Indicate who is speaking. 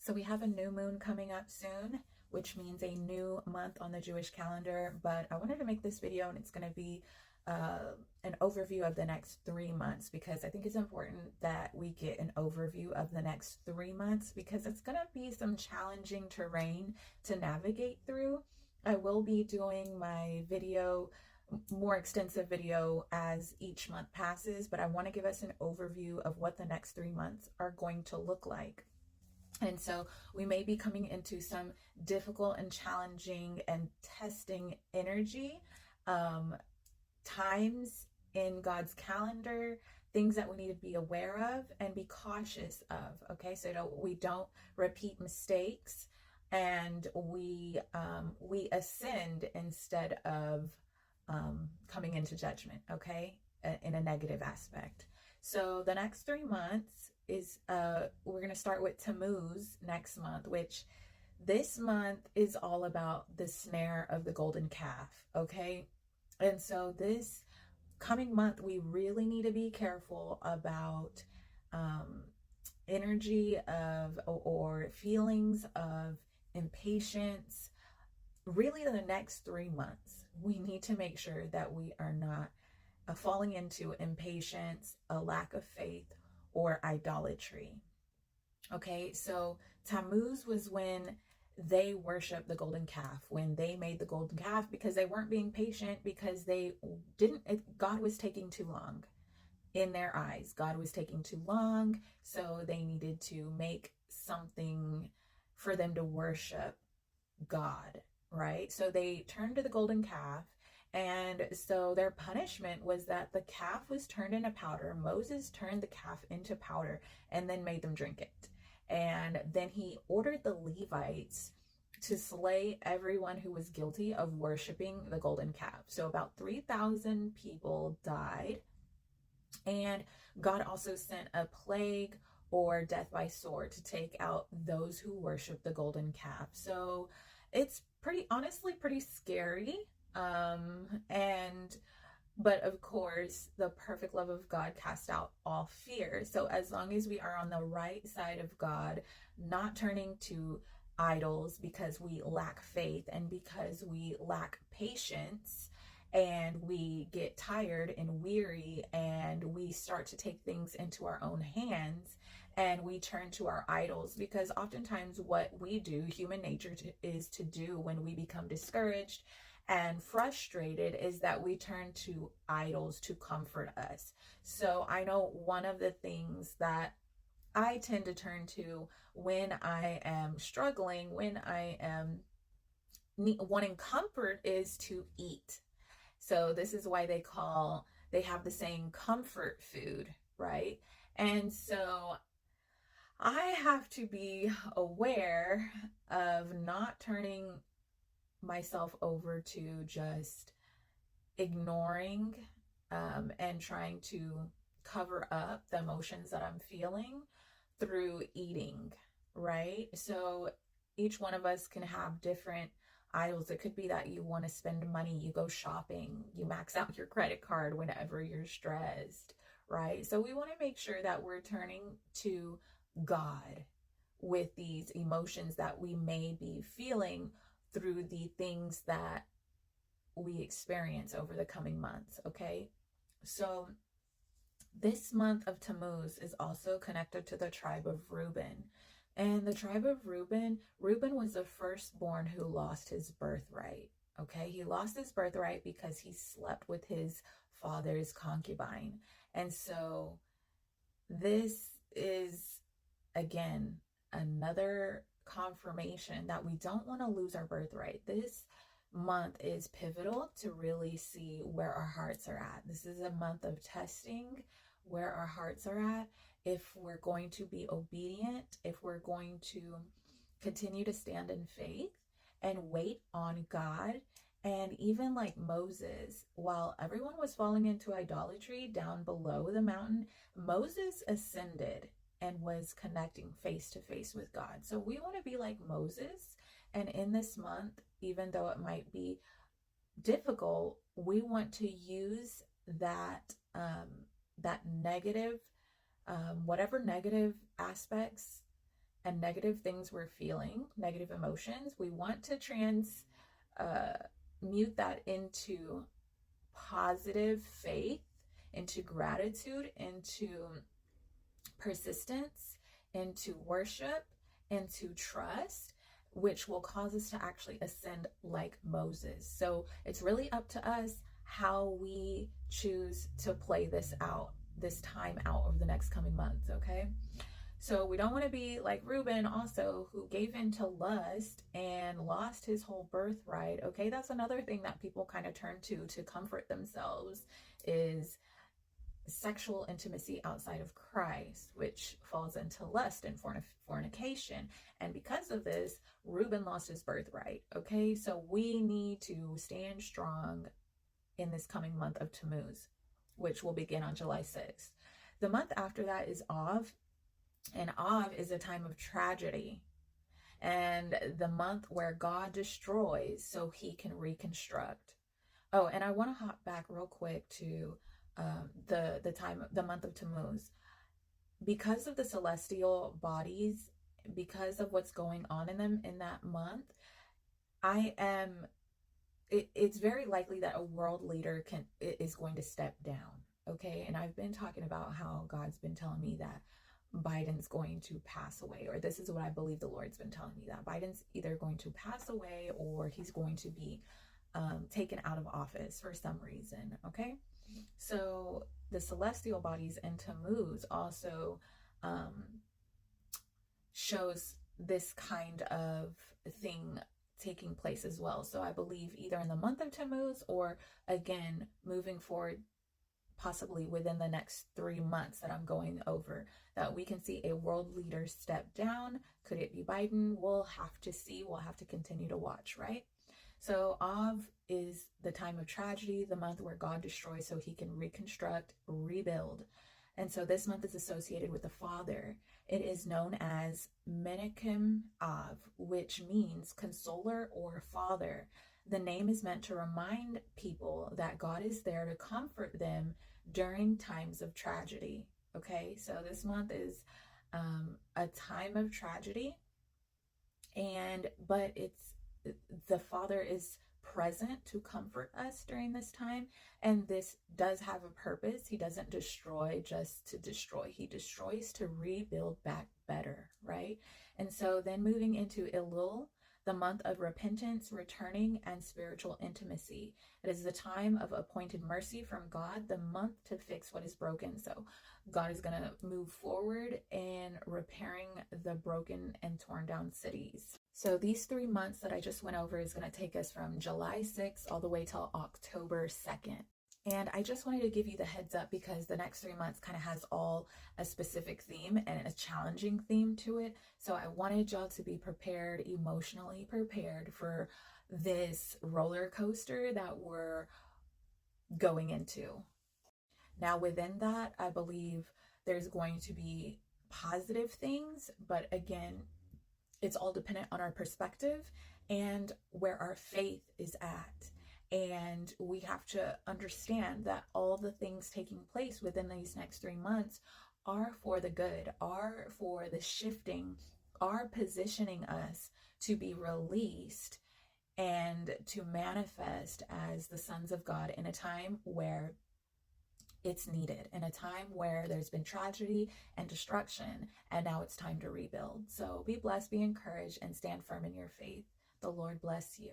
Speaker 1: So we have a new moon coming up soon, which means a new month on the Jewish calendar. But I wanted to make this video, and it's going to be an overview of the next 3 months, because I think it's important that we get an overview of the next 3 months, because it's going to be some challenging terrain to navigate through. I will be doing my video, more extensive video, as each month passes, but I want to give us an overview of what the next 3 months are going to look like. And so we may be coming into some difficult and challenging and testing energy, times in God's calendar, things that we need to be aware of and be cautious of. Okay, so we don't repeat mistakes, and we ascend instead of coming into judgment. Okay, in a negative aspect. So the next 3 months is we're going to start with Tammuz next month, which this month is all about the snare of the golden calf. Okay, and so this coming month we really need to be careful about energy of or feelings of impatience. Really, the next 3 months we need to make sure that we are not falling into impatience, a lack of faith, or idolatry. Okay, so Tammuz was when they worshiped the golden calf, when they made the golden calf, because they weren't being patient, because God was taking too long in their eyes. God was taking too long, so they needed to make something for them to worship God, right? So they turned to the golden calf. And so their punishment was that the calf was turned into powder. Moses turned the calf into powder and then made them drink it. And then he ordered the Levites to slay everyone who was guilty of worshiping the golden calf. So about 3,000 people died. And God also sent a plague or death by sword to take out those who worship the golden calf. So it's honestly pretty scary. But of course, the perfect love of God casts out all fear. So as long as we are on the right side of God, not turning to idols because we lack faith and because we lack patience, and we get tired and weary, and we start to take things into our own hands, and we turn to our idols, because oftentimes what we do, human nature is to do when we become discouraged and frustrated, is that we turn to idols to comfort us. So I know one of the things that I tend to turn to when I am struggling, when I am wanting comfort, is to eat. So this is why they have the saying comfort food, right? And so I have to be aware of not turning myself over to just ignoring and trying to cover up the emotions that I'm feeling through eating, right? So each one of us can have different idols. It could be that you want to spend money, you go shopping, you max out your credit card whenever you're stressed, right? So we want to make sure that we're turning to God with these emotions that we may be feeling through the things that we experience over the coming months. Okay, so this month of Tammuz is also connected to the tribe of Reuben. And the tribe of Reuben was the firstborn who lost his birthright. Okay, he lost his birthright because he slept with his father's concubine. And so this is, again, another confirmation that we don't want to lose our birthright. This month is pivotal to really see where our hearts are at. This is a month of testing where our hearts are at, if we're going to be obedient, if we're going to continue to stand in faith and wait on God. And even like Moses, while everyone was falling into idolatry down below the mountain, Moses ascended and was connecting face to face with God. So we want to be like Moses. And in this month, even though it might be difficult, we want to use that that negative, whatever negative aspects and negative things we're feeling, negative emotions, we want to mute that into positive faith, into gratitude, into persistence, into worship, into trust, which will cause us to actually ascend like Moses. So it's really up to us how we choose to play this out, this time out over the next coming months, okay? So we don't want to be like Reuben also, who gave in to lust and lost his whole birthright, okay? That's another thing that people kind of turn to comfort themselves, is sexual intimacy outside of Christ, which falls into lust and fornication. And because of this, Reuben lost his birthright, okay? So we need to stand strong in this coming month of Tammuz, which will begin on July 6th. The month after that is Av, and Av is a time of tragedy, and the month where God destroys so he can reconstruct. Oh, and I want to hop back real quick to the month of Tammuz. Because of the celestial bodies, because of what's going on in them in that month, it's very likely that a world leader is going to step down, okay? And I've been talking about how God's been telling me that Biden's going to pass away, or this is what I believe the Lord's been telling me, that Biden's either going to pass away or he's going to be taken out of office for some reason, okay? So the celestial bodies in Tammuz also shows this kind of thing taking place as well. So I believe either in the month of Tammuz or again moving forward, possibly within the next 3 months that I'm going over, that we can see a world leader step down. Could it be Biden? We'll have to see. We'll have to continue to watch, right? So Av is the time of tragedy, the month where God destroys so he can reconstruct, rebuild. And so this month is associated with the Father. It is known as Menachem Av, which means consoler or father. The name is meant to remind people that God is there to comfort them during times of tragedy. Okay, so this month is a time of tragedy, but the Father is present to comfort us during this time, and this does have a purpose. He doesn't destroy just to destroy. He destroys to rebuild back better, right? And so then moving into Elul, the month of repentance, returning, and spiritual intimacy. It is the time of appointed mercy from God, the month to fix what is broken. So God is going to move forward in repairing the broken and torn down cities. So these 3 months that I just went over is going to take us from July 6th all the way till October 2nd. And I just wanted to give you the heads up because the next 3 months kind of has all a specific theme and a challenging theme to it. So I wanted y'all to be prepared, emotionally prepared for this roller coaster that we're going into. Now within that, I believe there's going to be positive things, but again, it's all dependent on our perspective and where our faith is at. And we have to understand that all the things taking place within these next 3 months are for the good, are for the shifting, are positioning us to be released and to manifest as the sons of God in a time where it's needed, in a time where there's been tragedy and destruction, and now it's time to rebuild. So be blessed, be encouraged, and stand firm in your faith. The Lord bless you.